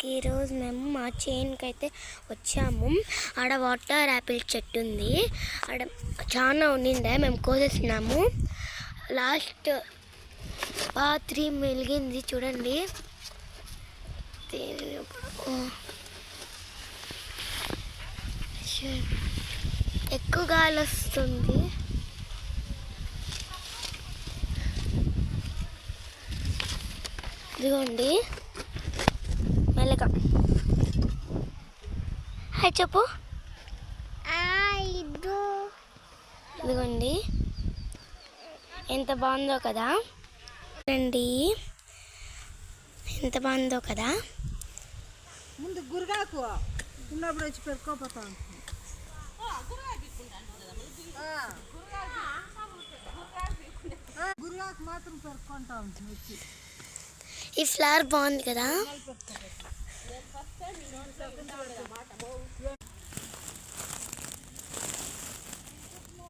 ఈరోజు మేము మా చేనుకి అయితే వచ్చాము. ఆడ వాటర్ యాపిల్ చెట్టు ఉంది. ఆడ చాలా ఉండిందే, మేము కోసేసినాము. లాస్ట్ 3 మెలిగింది చూడండి. ఎక్కువ గాలి వస్తుంది. ఇదిగోండి మెల్లగా. హాయ్ చెప్పు. ఇదిగోండి ఎంత బాగుందో కదా అండి, ఎంత బాగుందో కదా. ముందు గురగాకు ఉన్నప్పుడు వచ్చి పెట్టుకోపోతా. గురగాకు మాత్రం పెట్టుకుంటా ఉంటుంది వచ్చి. ఈ ఫ్లవర్ బాగుంది కదా.